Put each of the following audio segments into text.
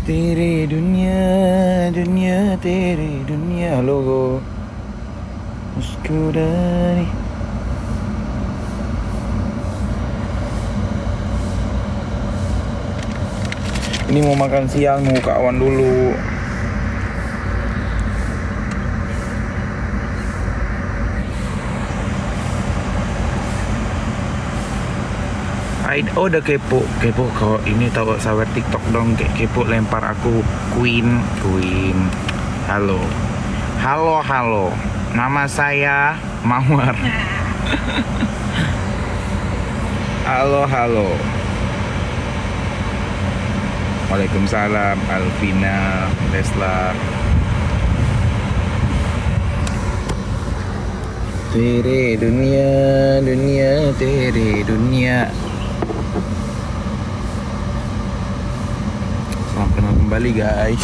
Tere dunia, dunia tere dunia. Halo, muskudari. Ini mau makan siang, mau kawan dulu. Oh udah kepo kalau ini tahu sawer TikTok dong, kayak kepo lempar aku Queen. Halo nama saya Mawar. halo Waalaikumsalam Alvina Tesla. Tere dunia tere dunia. Selamat kenal kembali guys.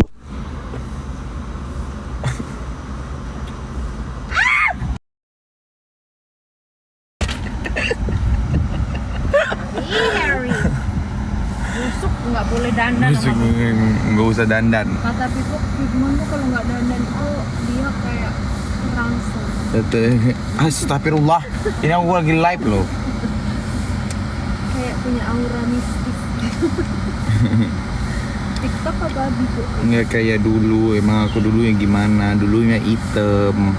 Busuk nggak boleh dandan. Nggak usah dandan. Kata Pipok, gimana kalau nggak dandan? Oh dia kayak rangsel. Astagfirullah. Ini aku lagi live loh. Kayak punya aura mistis. TikTok apa gitu? Nggak kayak dulu. Emang aku dulu yang gimana? Dulunya hitam.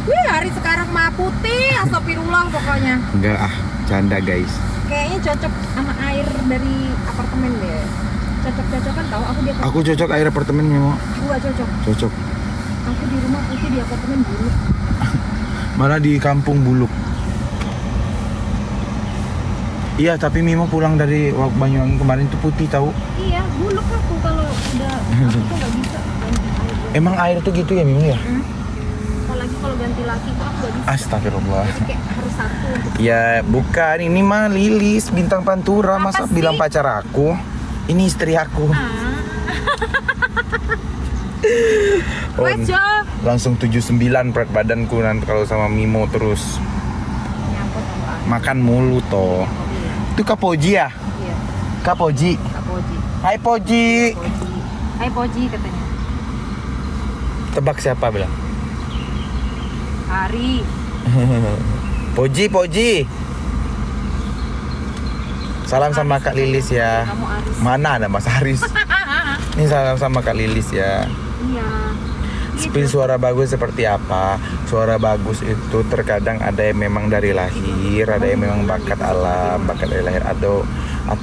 Wih hari sekarang mah putih. Astagfirullah pokoknya. Enggak canda guys. Kayaknya cocok sama air dari apartemen deh. Cocok-cocokan tahu aku di apartemen. Aku cocok air apartemennya mau. Gua cocok. Aku di rumah putih, di apartemen buluk. Malah di kampung buluk. Iya, tapi Mimo pulang dari Banyuwangi kemarin tuh putih tahu. Iya, buluk aku kalau udah aku tuh nggak bisa ganti air. Emang air tuh gitu ya Mimo ya? Apalagi kalau ganti laki tuh aku nggak bisa. Astagfirullah. Jadi kayak harus satu untuk. Ya bukan, ini mah Lilis bintang Pantura. Apa Masa sih? bilang pacar aku? Ini istri aku. Wajo. Langsung 79 berat badanku nanti kalau sama Mimo terus. Nyangkut apaan? Makan mulu toh. Itu Kak Poji ya? Iya, Kak Poji. Kak Poji. Hai Poji. Hai Poji katanya. Tebak siapa bilang? Hari. Poji. Salam sama Kak Lilis ya. Kamu Aris. Mana ada Mas Haris? Ini salam sama Kak Lilis ya. Iya. Spill suara bagus seperti apa? Suara bagus itu terkadang ada yang memang dari lahir, ada yang memang bakat alam, bakat dari lahir, atau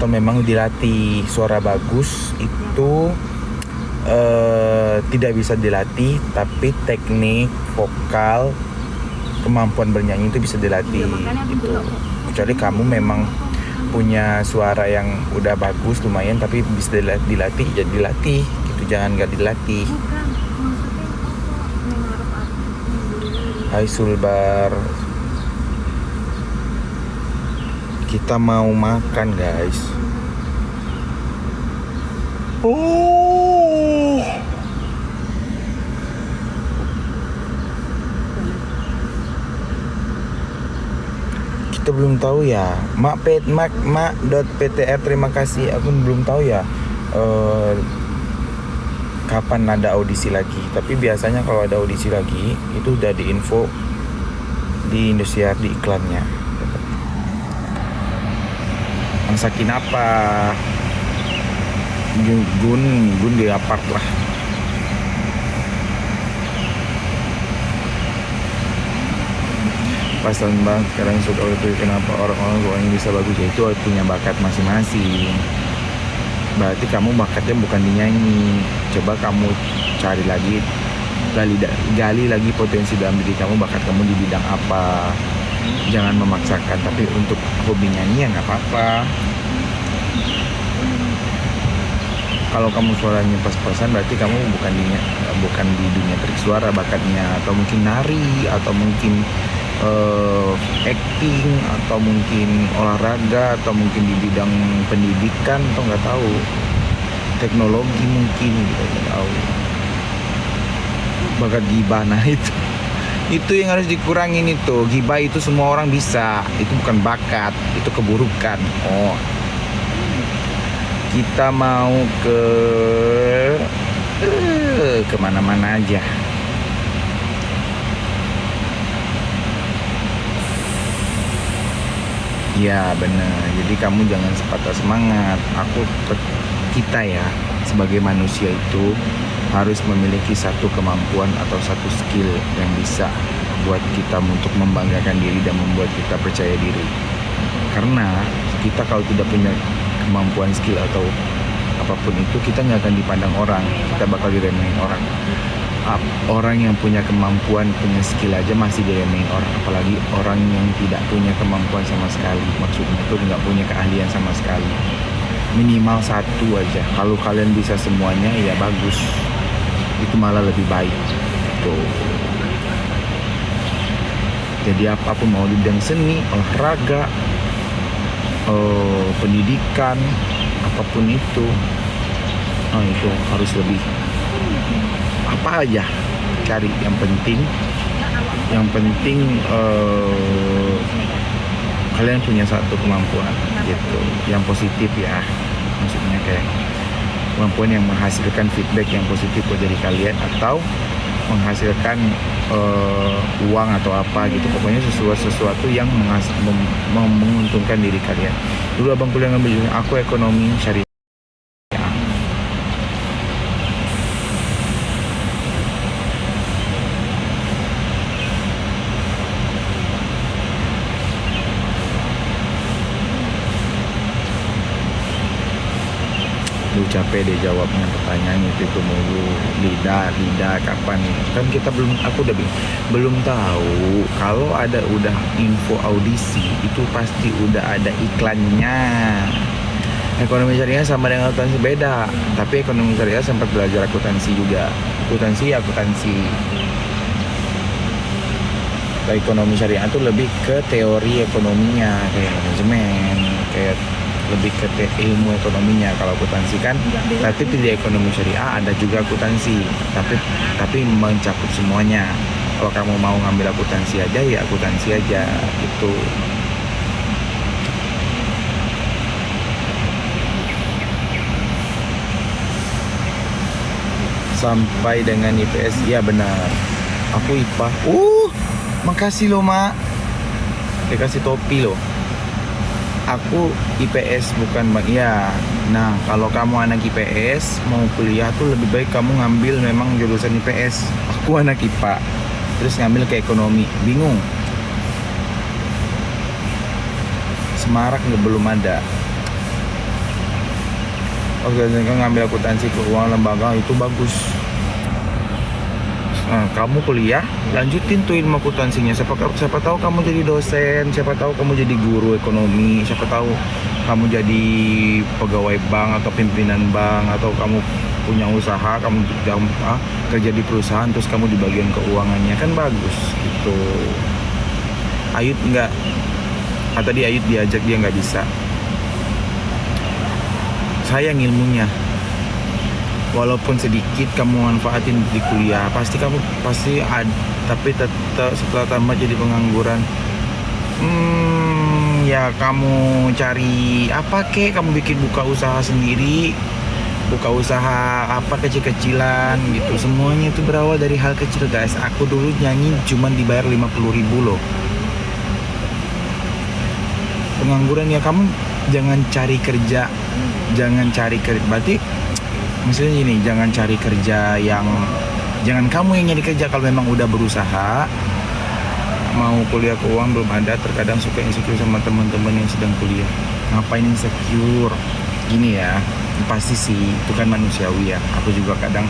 memang dilatih. Suara bagus itu tidak bisa dilatih, tapi teknik vokal, kemampuan bernyanyi itu bisa dilatih. Gitu. Kecuali kamu memang punya suara yang udah bagus lumayan, tapi bisa dilatih, jadi dilatih. Gitu, jangan nggak dilatih. Hai Sulbar. Kita mau makan guys. Kita belum tahu ya. Mak.ptr terima kasih. Aku belum tahu ya. Kapan ada audisi lagi. Tapi biasanya kalau ada audisi lagi itu udah diinfo di Indosiar di iklannya. Masakin apa? Gun di apart lah. Pasan banget sekarang suka itu kenapa orang-orang bisa bagus ya, itu punya bakat masing-masing. Berarti kamu bakatnya bukan di nyanyi. Coba kamu cari lagi, gali lagi potensi dalam diri kamu, bakat kamu di bidang apa. Jangan memaksakan, tapi untuk hobi nyanyi ya nggak apa-apa. Kalau kamu suaranya pas-pasan, berarti kamu bukan di dunia trik suara bakatnya, atau mungkin nari, atau mungkin acting, atau mungkin olahraga, atau mungkin di bidang pendidikan, atau nggak tahu, teknologi mungkin gitu, nggak tahu. Bakat gibah, nah itu yang harus dikurangin. Itu gibah itu semua orang bisa, itu bukan bakat, itu keburukan. Kita mau ke kemana-mana aja. Ya bener. Jadi kamu jangan sepatah semangat. Kita ya sebagai manusia itu harus memiliki satu kemampuan atau satu skill yang bisa buat kita untuk membanggakan diri dan membuat kita percaya diri. Karena kita kalau tidak punya kemampuan skill atau apapun itu, kita nggak akan dipandang orang, kita bakal diremehin orang. Orang yang punya kemampuan, punya skill aja masih diremehin orang, apalagi orang yang tidak punya kemampuan sama sekali. Maksudnya itu nggak punya keahlian sama sekali. Minimal satu aja. Kalau kalian bisa semuanya ya bagus, itu malah lebih baik tuh. Jadi apapun, mau di bidang seni, olahraga, pendidikan, apapun itu, itu harus lebih. Apa aja cari, yang penting kalian punya satu kemampuan gitu, yang positif ya. Maksudnya kayak kemampuan yang menghasilkan feedback yang positif buat diri kalian, atau menghasilkan uang atau apa gitu. Pokoknya sesuatu yang menguntungkan diri kalian. Dulu abang kuliah ngambil jurusan aku ekonomi syariah. Lu capek deh jawabnya pertanyaan itu mulu. Lidah kapan nih? Kan kita belum tahu. Kalau udah info audisi itu pasti udah ada iklannya. Ekonomi syariah sama dengan akuntansi beda, tapi ekonomi syariah sempat belajar akuntansi juga. Akuntansi. Ekonomi syariah itu lebih ke teori ekonominya, kayak manajemen, kayak lebih ke ilmu ekonominya. Kalau akuntansi kan, tapi di ekonomi syariah ada juga akuntansi, tapi mencakup semuanya. Kalau kamu mau ngambil akuntansi aja ya akuntansi aja gitu. Sampai dengan IPS, ya benar. Aku IPA. Makasih loh mak. Dikasih topi loh. Aku IPS bukan ya. Nah, kalau kamu anak IPS mau kuliah tuh lebih baik kamu ngambil memang jurusan IPS. Aku anak IPA, terus ngambil ke ekonomi. Bingung. Semarak belum ada. Ngambil akuntansi keuangan lembaga itu bagus. Nah, kamu kuliah, lanjutin tuh ilmu akuntansinya. Siapa tahu kamu jadi dosen, siapa tahu kamu jadi guru ekonomi, siapa tahu kamu jadi pegawai bank atau pimpinan bank, atau kamu punya usaha, kamu kerja di perusahaan terus kamu di bagian keuangannya, kan bagus gitu. Ayut enggak? Tadi Ayut diajak, dia nggak bisa. Sayang ilmunya. Walaupun sedikit kamu manfaatin di kuliah, pasti ada, tapi tetap setelah tamat jadi pengangguran. Ya kamu cari apa kek, kamu bikin buka usaha sendiri, buka usaha apa kecil-kecilan gitu. Semuanya itu berawal dari hal kecil guys. Aku dulu nyanyi cuman dibayar 50.000 loh. Pengangguran ya, kamu jangan cari kerja, berarti misalnya gini, jangan cari kerja jangan kamu yang nyari kerja. Kalau memang udah berusaha, mau kuliah keuangan belum ada, terkadang suka insecure sama teman-teman yang sedang kuliah. Ngapain insecure? Gini ya, pasti sih itu kan manusiawi ya. Aku juga kadang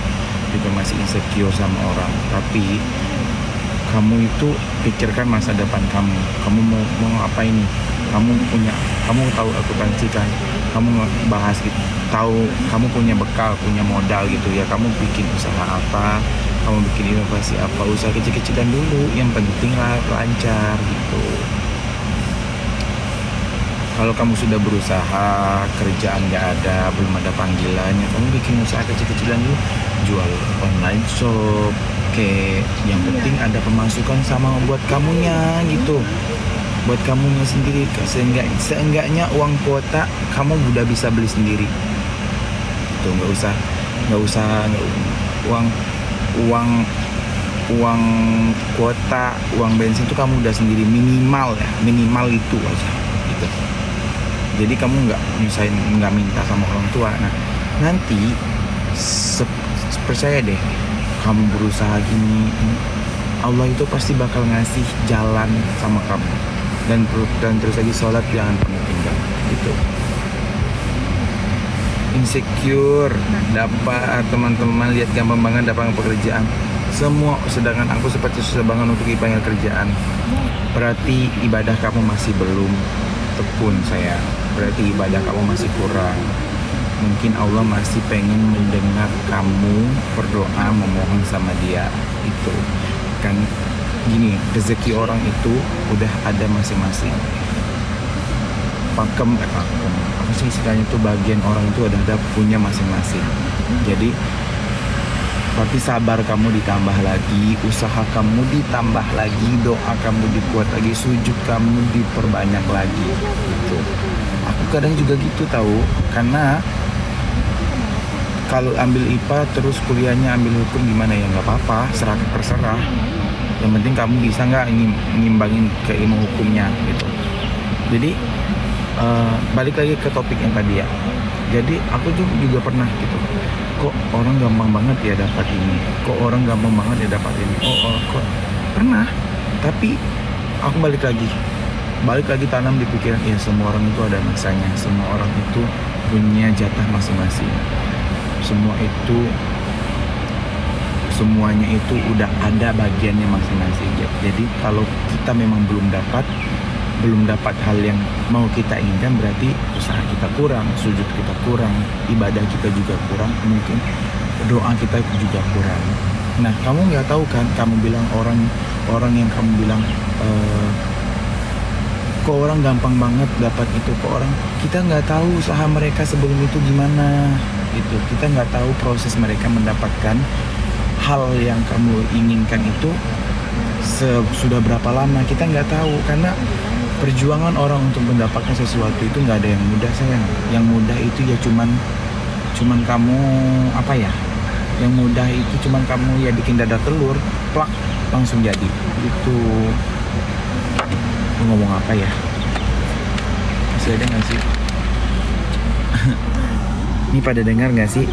juga masih insecure sama orang. Tapi kamu itu pikirkan masa depan kamu. Kamu mau ngapain nih? Kamu tahu akuntansi kan? Kamu bahas gitu, tahu kamu punya bekal, punya modal gitu ya. Kamu bikin usaha apa, kamu bikin inovasi apa, usaha kecil-kecilan dulu, yang penting lancar gitu. Kalau kamu sudah berusaha, kerjaan nggak ada, belum ada panggilannya, kamu bikin usaha kecil-kecilan dulu, jual online shop, yang penting ada pemasukan sama buat kamunya gitu, buat kamunya sendiri. Seenggaknya uang kuota kamu udah bisa beli sendiri. gitu. Nggak usah uang uang uang kuota, uang bensin tuh kamu udah sendiri, minimal itu aja gitu. Jadi kamu nggak minta sama orang tua. Nah nanti percaya deh, kamu berusaha gini, Allah itu pasti bakal ngasih jalan sama kamu. Dan terus lagi sholat, jangan pernah tinggal gitu. Insecure dapat teman-teman lihat gampang banget dapat pekerjaan semua, sedangkan aku seperti susah banget untuk dipanggil kerjaan. Berarti ibadah kamu masih belum tekun sayang, berarti ibadah kamu masih kurang. Mungkin Allah masih pengen mendengar kamu berdoa memohon sama dia. Itu kan gini, rezeki orang itu udah ada masing-masing. Pakem apa sih istilahnya, itu bagian orang itu ada punya masing-masing. Jadi tapi sabar kamu ditambah lagi, usaha kamu ditambah lagi, doa kamu dikuat lagi, sujud kamu diperbanyak lagi gitu. Aku kadang juga gitu tahu, karena kalau ambil IPA terus kuliahnya ambil hukum gimana ya, nggak apa-apa, terserah. Yang penting kamu bisa nggak ngimbangin ke ilmu hukumnya gitu. Jadi balik lagi ke topik yang tadi ya. Jadi aku juga pernah gitu, kok orang gampang banget ya dapat ini, kok orang gampang banget ya dapat ini, kok pernah. Tapi aku balik lagi tanam di pikiran, ya semua orang itu ada masanya, semua orang itu punya jatah masing-masing, semuanya itu udah ada bagiannya masing-masing. Jadi kalau kita memang belum dapat hal yang mau kita inginkan, berarti usaha kita kurang, sujud kita kurang, ibadah kita juga kurang, mungkin doa kita juga kurang. Nah kamu nggak tahu kan, kamu bilang orang yang kamu bilang kok orang gampang banget dapat itu, kita nggak tahu usaha mereka sebelum itu gimana gitu. Kita nggak tahu proses mereka mendapatkan hal yang kamu inginkan itu sudah berapa lama, kita nggak tahu. Karena perjuangan orang untuk mendapatkan sesuatu itu nggak ada yang mudah sayang. Yang mudah itu ya cuman kamu yang mudah itu cuman kamu ya bikin dadar telur, plak langsung jadi. Itu ngomong apa ya? Masih ada nggak sih? Ini pada dengar nggak sih?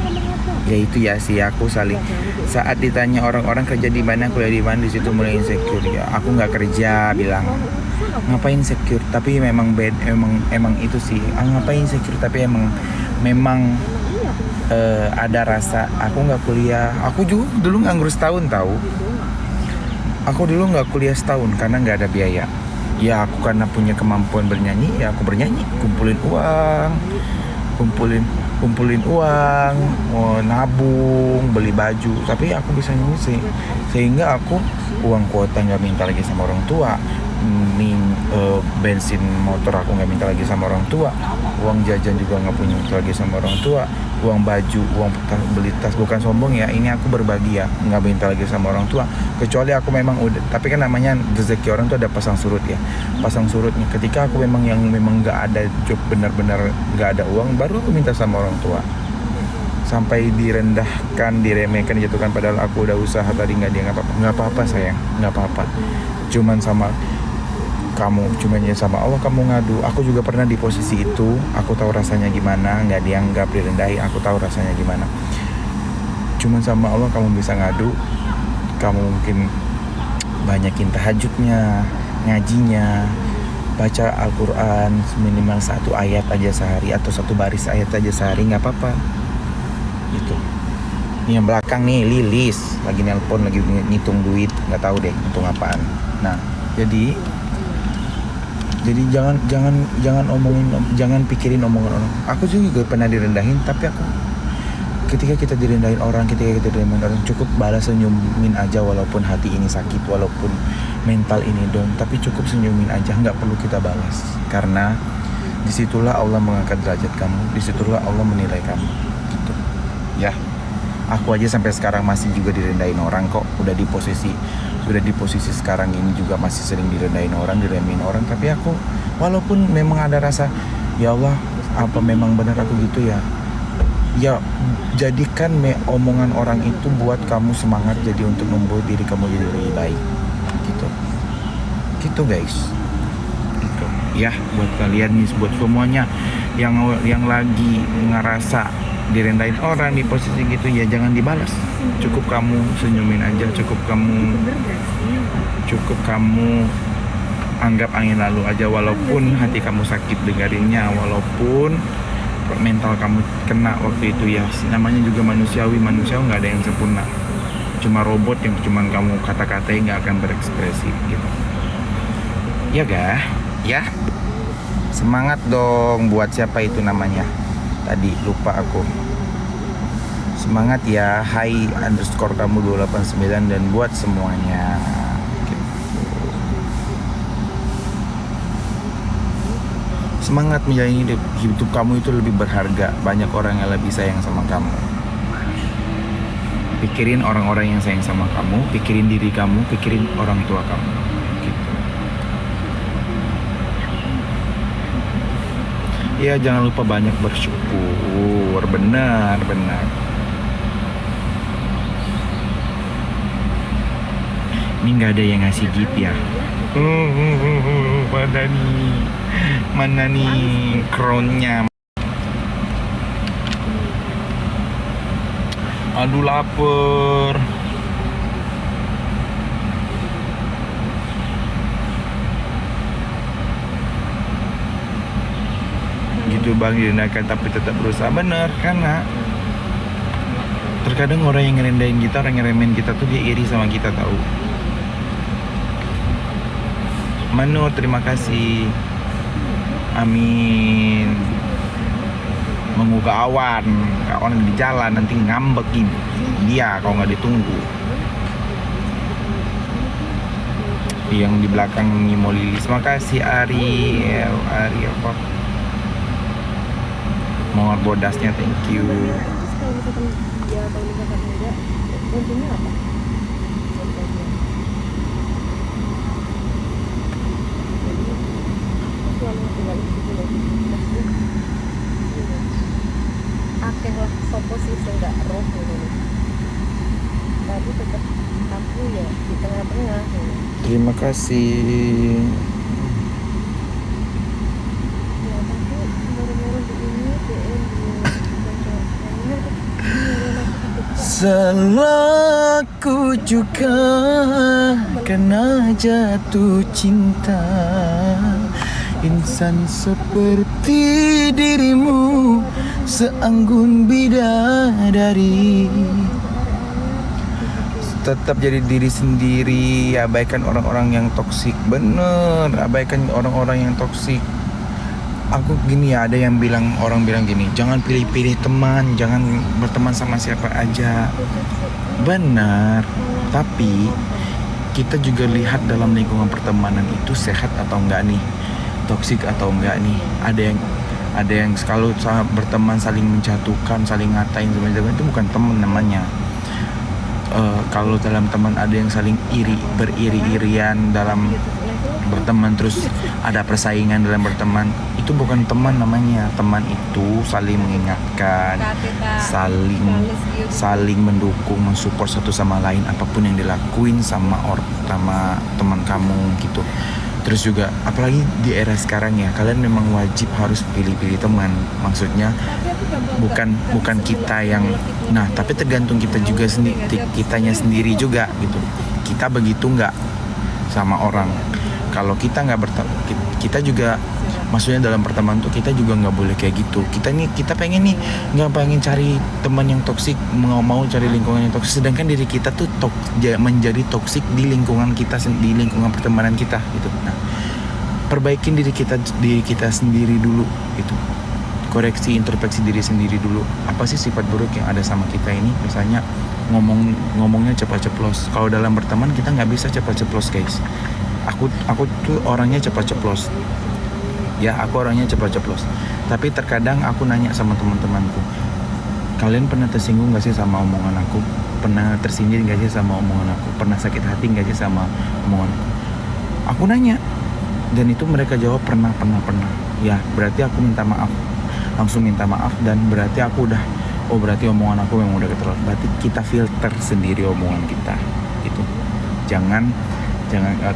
Ya itu ya sih, aku saat ditanya orang-orang kerja di mana, kuliah di mana, di situ mulai insecure. Ya aku nggak kerja, bilang ngapain insecure, tapi memang itu sih, ngapain insecure, tapi memang ada rasa. Aku nggak kuliah, aku juga dulu nganggur setahun tahu. Aku dulu nggak kuliah setahun karena nggak ada biaya. Ya aku karena punya kemampuan bernyanyi, ya aku bernyanyi, kumpulin uang, nabung, beli baju. Tapi aku bisa nyanyi sih, sehingga aku uang kuota nggak minta lagi sama orang tua, bensin motor aku nggak minta lagi sama orang tua, uang jajan juga nggak punya minta lagi sama orang tua, uang baju, uang beli tas, bukan sombong ya, ini aku berbagi ya, nggak minta lagi sama orang tua. Kecuali aku memang udah, tapi kan namanya rezeki orang tuh ada pasang surutnya. Ketika aku memang nggak ada job, benar-benar nggak ada uang, baru aku minta sama orang tua. Sampai direndahkan, diremehkan, dijatuhkan, padahal aku udah usaha tadi nggak apa-apa sayang, nggak apa-apa. Cuman sama kamu, cuman ya sama Allah kamu ngadu. Aku juga pernah di posisi itu, aku tahu rasanya gimana, nggak dianggap, direndahi, aku tahu rasanya gimana. Cuman sama Allah kamu bisa ngadu, kamu mungkin banyakin tahajudnya, ngajinya, baca Al-Quran minimal 1 ayat aja sehari, atau 1 baris ayat aja sehari, nggak apa-apa gitu. Ini yang belakang nih Lilis lagi nelpon, lagi ngitung duit, nggak tahu deh ngitung apaan. Nah jadi jangan pikirin omongan orang. Aku juga pernah direndahin, tapi aku ketika kita direndahin orang, cukup balas, senyumin aja, walaupun hati ini sakit, walaupun mental ini down, tapi cukup senyumin aja, nggak perlu kita balas. Karena disitulah Allah mengangkat derajat kamu, disitulah Allah menilai kamu gitu. Ya aku aja sampai sekarang masih juga direndahin orang kok, udah di posisi sekarang ini juga masih sering direndahin orang, diremehin orang. Tapi aku walaupun memang ada rasa, ya Allah apa memang benar aku gitu ya, Ya, jadikan omongan orang itu buat kamu semangat, jadi untuk membuat diri kamu jadi lebih baik gitu. Gitu guys. Gitu. Ya, buat kalian nih, buat semuanya yang lagi ngerasa direndahin orang di posisi gitu, ya jangan dibalas. Cukup kamu senyumin aja, cukup kamu anggap angin lalu aja, walaupun hati kamu sakit dengerinnya, walaupun mental kamu kena waktu itu, ya namanya juga manusia nggak ada yang sempurna, cuma robot yang cuman kamu kata-katain, nggak akan berekspresi gitu. Ya ga? Ya, semangat dong. Buat siapa itu namanya tadi, lupa aku. Semangat ya, hai underscore kamu 289, dan buat semuanya gitu. Semangat menjalani hidup kamu itu lebih berharga. Banyak orang yang lebih sayang sama kamu. Pikirin orang-orang yang sayang sama kamu, pikirin diri kamu, pikirin orang tua kamu gitu. Ya, jangan lupa banyak bersyukur. Benar. Ini nggak ada yang ngasih gift ya. Mana nih crownnya? Aduh, lapar. Gitu bang, direndahkan tapi tetap berusaha. Bener, karena terkadang orang yang ngerendahin kita, orang yang remehin kita tuh, dia iri sama kita, tahu. Manu, terima kasih. Amin. Menguga awan di jalan nanti ngambekin dia kalau nggak ditunggu. Yang di belakang Nimo Lilis, makasih Ariel apa? Mawar bodasnya, thank you. Kalau misalkan dia, kalau misalkan enggak, untungnya apa? Selalu tinggal di situ loh. Akeh lah sopo sih enggak roh gitu. Tapi tetap aku ya di tengah-tengah gitu. Terima kasih. Ya tapi baru-baru begini DM Selaku juga kena jatuh cinta, insan seperti dirimu, seanggun bidadari. Tetap jadi diri sendiri, abaikan orang-orang yang toksik. Bener, abaikan orang-orang yang toksik. Aku gini ya, ada yang orang bilang gini, jangan pilih-pilih teman, jangan berteman sama siapa aja. Benar, tapi kita juga lihat dalam lingkungan pertemanan itu sehat atau enggak nih, toksik atau enggak nih. Ada yang kalau berteman saling menjatuhkan, saling ngatain sebenarnya itu bukan teman namanya. Kalau dalam teman ada yang saling beriri-irian dalam berteman, terus ada persaingan dalam berteman, itu bukan teman namanya. Teman itu saling mengingatkan, saling mendukung, mensupport satu sama lain apapun yang dilakuin sama teman kamu gitu. Terus juga apalagi di era sekarang ya, kalian memang wajib harus pilih-pilih teman. Maksudnya bukan kita yang, nah tapi tergantung kita juga kitanya sendiri juga gitu. Kita begitu nggak sama orang? Kalau kita nggak kita juga, maksudnya dalam pertemanan tuh kita juga nggak boleh kayak gitu. Kita pengen nih, nggak pengen cari teman yang toksik, mau cari lingkungan yang toksik, sedangkan diri kita tuh menjadi toksik di lingkungan kita, di lingkungan pertemanan kita gitu. Nah, perbaikin diri kita sendiri dulu gitu. Koreksi, introspeksi diri sendiri dulu. Apa sih sifat buruk yang ada sama kita ini? Misalnya ngomongnya cepat ceplos. Kalau dalam berteman kita nggak bisa cepat ceplos guys. Aku tuh orangnya cepat ceplos. Ya, aku orangnya cepat ceplos. Tapi terkadang aku nanya sama teman-temanku, kalian pernah tersinggung gak sih sama omongan aku? Pernah tersindir gak sih sama omongan aku? Pernah sakit hati gak sih sama omongan aku? Aku nanya, dan itu mereka jawab pernah. Ya, berarti aku minta maaf. Langsung minta maaf, dan berarti aku udah oh berarti omongan aku memang udah keterlaluan. Berarti kita filter sendiri omongan kita gitu. Jangan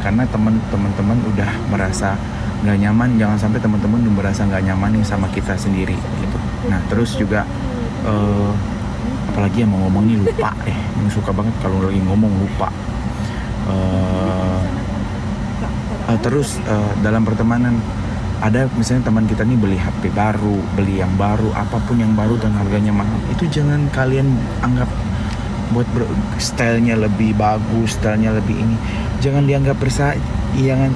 karena teman-teman udah merasa nggak nyaman, jangan sampai teman-teman udah merasa nggak nyaman nih sama kita sendiri gitu. Nah terus juga apalagi yang mau ngomong nih lupa yang suka banget kalau lagi ngomong lupa. Terus dalam pertemanan ada misalnya teman kita nih beli HP baru, beli yang baru, apapun yang baru dan harganya mahal, itu jangan kalian anggap buat stylenya lebih bagus, stylenya lebih ini, jangan dianggap bersaing, jangan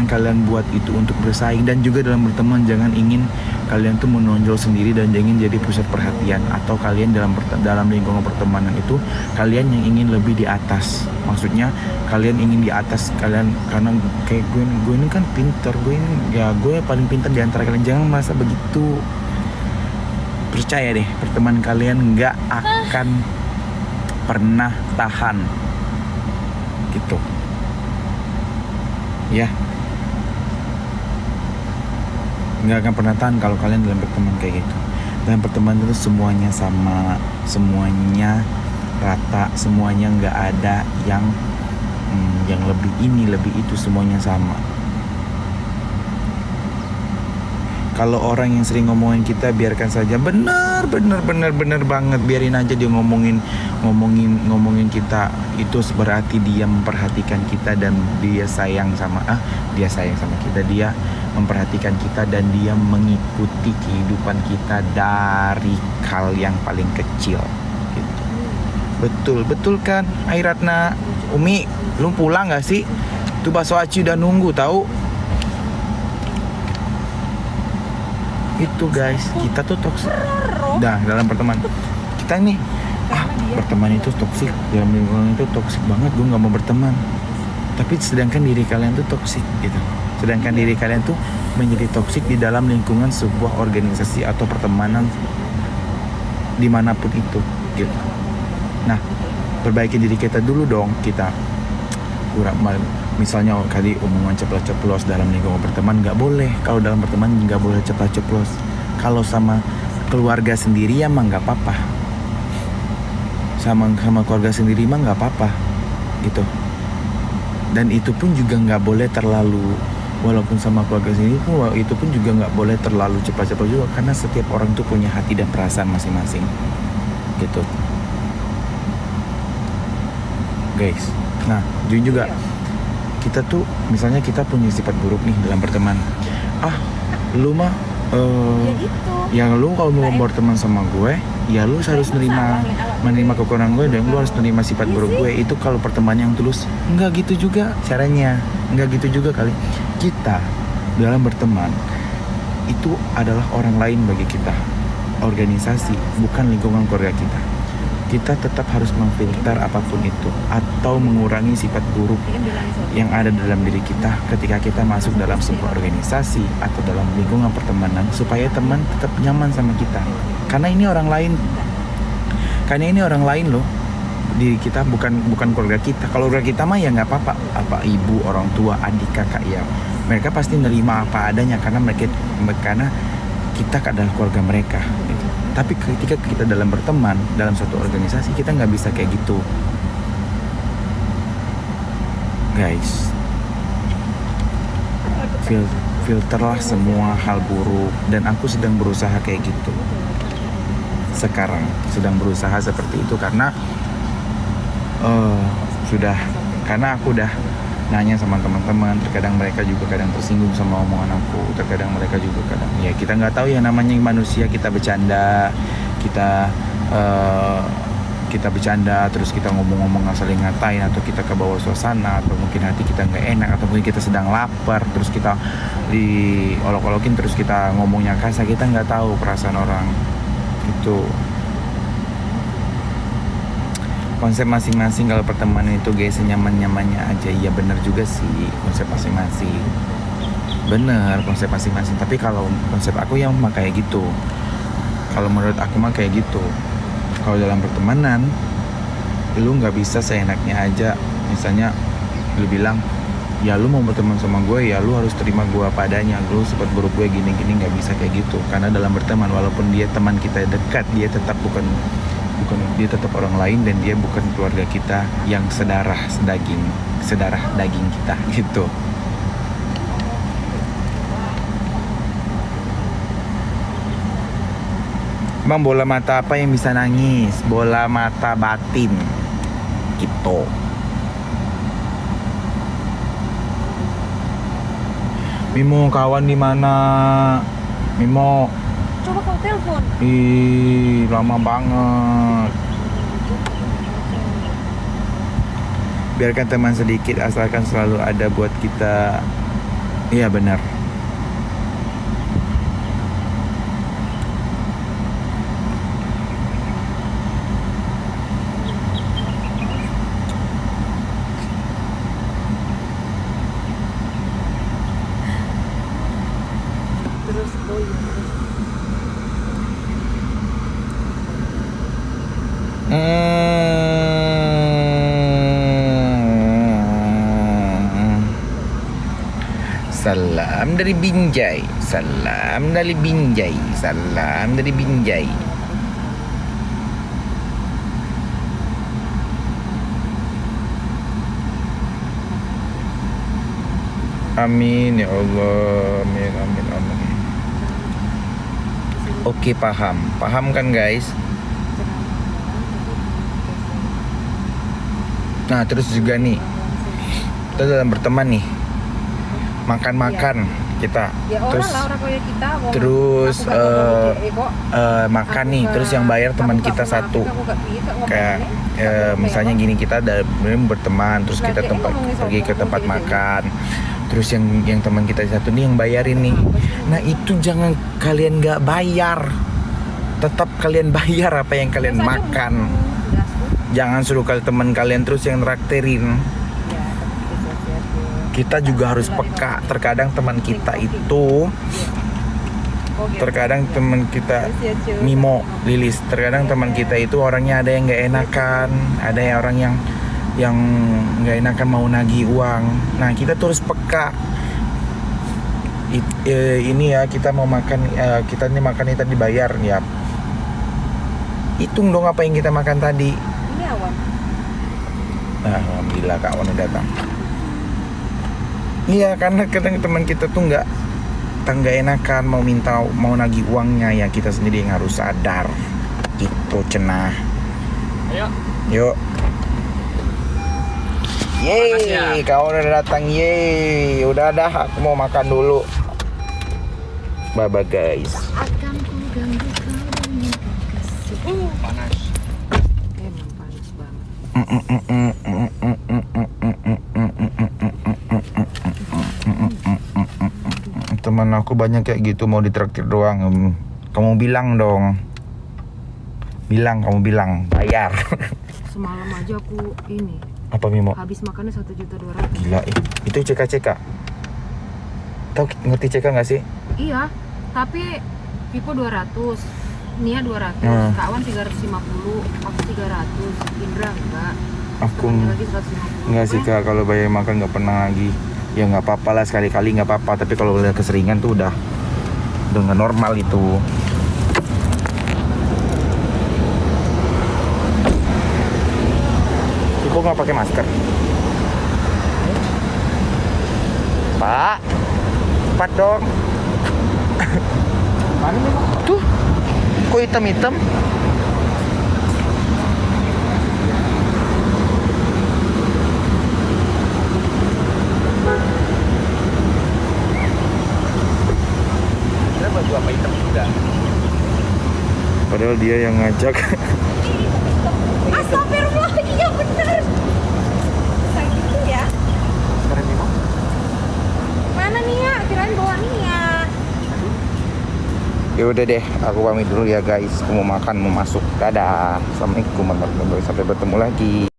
kalian buat itu untuk bersaing. Dan juga dalam berteman jangan ingin kalian tuh menonjol sendiri dan jangan jadi pusat perhatian, atau kalian dalam lingkungan pertemanan itu kalian yang ingin lebih di atas. Maksudnya kalian ingin di atas kalian karena kayak gue ini kan pinter, gue paling pintar di antara kalian. Jangan merasa begitu. Percaya deh, pertemanan kalian nggak akan pernah tahan gitu ya, nggak akan pernah tahan kalau kalian dalam berteman kayak gitu. Dalam pertemanan itu semuanya sama, semuanya rata, semuanya nggak ada yang lebih ini lebih itu, semuanya sama. Kalau orang yang sering ngomongin kita, biarkan saja. Bener banget, biarin aja dia ngomongin kita. Itu berarti dia memperhatikan kita dan dia sayang sama kita. Dia memperhatikan kita dan dia mengikuti kehidupan kita dari hal yang paling kecil gitu. Betul kan Airatna? Umi, lu pulang gak sih? Tuh bakso aci udah nunggu tahu. Itu guys, kita tuh toksik. Nah, dalam pertemanan kita nih, berteman itu toksik, dalam lingkungan itu toksik banget, gue nggak mau berteman. Tapi sedangkan diri kalian tuh toksik gitu. Sedangkan diri kalian tuh menjadi toksik di dalam lingkungan sebuah organisasi atau pertemanan dimanapun itu gitu. Nah, perbaiki diri kita dulu dong. Kita misalnya kali omongan ceplos-ceplos dalam lingkungan pertemanan nggak boleh. Kalau dalam pertemanan nggak boleh ceplos-ceplos. Kalau sama keluarga sendiri ya mah nggak apa-apa. Sama keluarga sendiri mah nggak apa-apa gitu. Dan itu pun juga nggak boleh terlalu, walaupun sama keluarga sendiri pun itu pun juga nggak boleh terlalu ceplos-ceplos juga, karena setiap orang tuh punya hati dan perasaan masing-masing gitu guys. Nah, juga kita tuh misalnya kita punya sifat buruk nih dalam pertemanan. Lu mah ya lu kalau mau berteman sama gue, ya lu harus menerima kekurangan gue dan lu harus menerima sifat buruk gue. Itu kalau pertemanan yang tulus. Enggak gitu juga caranya. Enggak gitu juga kali. Kita dalam berteman itu adalah orang lain bagi kita. Organisasi, bukan lingkungan keluarga kita. Kita tetap harus memfilter apapun itu atau mengurangi sifat buruk yang ada dalam diri kita ketika kita masuk dalam sebuah organisasi atau dalam lingkungan pertemanan, supaya teman tetap nyaman sama kita. Karena ini orang lain loh. Diri kita bukan keluarga kita. Kalau keluarga kita mah ya nggak apa-apa, apa ibu, orang tua, adik, kakak, ya mereka pasti nerima apa adanya karena kita adalah keluarga mereka gitu. Tapi ketika kita dalam berteman dalam suatu organisasi, kita nggak bisa kayak gitu guys. Filterlah semua hal buruk, dan aku sedang berusaha kayak gitu sekarang, sedang berusaha seperti itu karena karena aku udah nanya sama teman-teman, terkadang mereka juga kadang tersinggung sama omongan aku, terkadang mereka juga kadang ya kita nggak tahu ya, namanya manusia, kita bercanda, kita bercanda terus kita ngomong-ngomong saling ngatain, atau kita ke bawah suasana, atau mungkin hati kita nggak enak, atau mungkin kita sedang lapar terus kita diolok-olokin terus kita ngomongnya kasar. Kita nggak tahu perasaan orang itu. Konsep masing-masing kalau pertemanan itu guys, senyaman-nyamannya aja. Iya benar juga sih, konsep masing-masing. Bener, konsep masing-masing. Tapi kalau konsep aku yang mah kayak gitu. Kalau menurut aku mah kayak gitu. Kalau dalam pertemanan, lu nggak bisa seenaknya aja. Misalnya lu bilang, ya lu mau berteman sama gue, ya lu harus terima gue padanya. Lu sempat buruk gue gini-gini, nggak bisa kayak gitu. Karena dalam berteman, walaupun dia teman kita dekat, dia tetap bukan dia tetap orang lain, dan dia bukan keluarga kita yang sedarah daging kita gitu. Bang, bola mata apa yang bisa nangis? Bola mata batin gitu. Mimo, kawan di mana? Mimo. Coba kau telepon. Ih, lama banget. Biarkan teman sedikit, asalkan selalu ada buat kita. Iya, benar. Terus Salam dari Binjai, salam dari Binjai, salam dari Binjai. Amin ya Allah, amin amin amin. Oke, paham kan guys? Nah, terus juga nih, kita dalam berteman nih, makan kita, ya orang terus lah, orang kayak kita mau terus aku gak ngomong dia, kok. makan Aku nih, gak- terus yang bayar teman aku gak kita munafik, satu. aku gak bisa ngomong Kayak ini. Aku misalnya memang. gini, kita berteman, terus kita Lagi ngomongin pergi ke sombong, tempat gitu. makan, terus yang teman kita satu nih yang bayarin nih. Nah, itu jangan kalian nggak bayar, tetap kalian bayar apa yang kalian Terus aja makan. udah, Su. Jangan suruh teman kalian terus yang traktirin. Ya, tapi sesuatu. Kita juga harus peka. Terkadang teman kita itu, terkadang teman kita, Mimo, Lilis, terkadang teman kita itu orangnya ada yang nggak enakan, ada yang orang yang nggak enakan mau nagih uang. Nah, kita terus peka. Ini ya, kita mau makan, kita nih makan ini tadi bayar ya. Hitung dong apa yang kita makan tadi. Ini awan. Nah, alhamdulillah Kak Wan udah datang. Iya, karena kadang teman kita tuh nggak enakan mau nagih uangnya, ya kita sendiri yang harus sadar. Itu cenah. Ayo. Yuk. Makasih ya. Yeay, kau udah datang. Yeay, udah dah, aku mau makan dulu. Bye bye guys. Akan ku ganggu kau dengan kasih. Panas. Emang panas banget. Teman aku banyak kayak gitu, mau ditraktir doang. Kamu bilang dong. Kamu bilang bayar. Semalam aja aku ini Apa Mimo? habis makannya 1.200.000. Gila, itu CK. Tahu ngerti CK nggak sih? Iya, tapi Pipo 200, Nia 200, Kak Wan 350, aku 300, Indra enggak. Aku Temennya lagi 150. nggak sih Kak, kalau bayar makan nggak pernah lagi. Ya nggak apa-apa lah, sekali-kali nggak apa-apa. Tapi kalau udah keseringan tuh udah nggak normal itu. Kok nggak pakai masker? Pak, cepat dong. Mana nih, Pak? Tuh, kok hitam-hitam? Ada baju apa hitam juga? Padahal dia yang ngajak. Astagfirullah, iya bener. Kayak gitu ya. Sekarang Mimo. Mana Nia? Kirain bawa Nia. Ya udah deh, aku pamit dulu ya guys. Aku mau makan, mau masuk. Dadah. Assalamualaikum warahmatullahi wabarakatuh. Sampai bertemu lagi.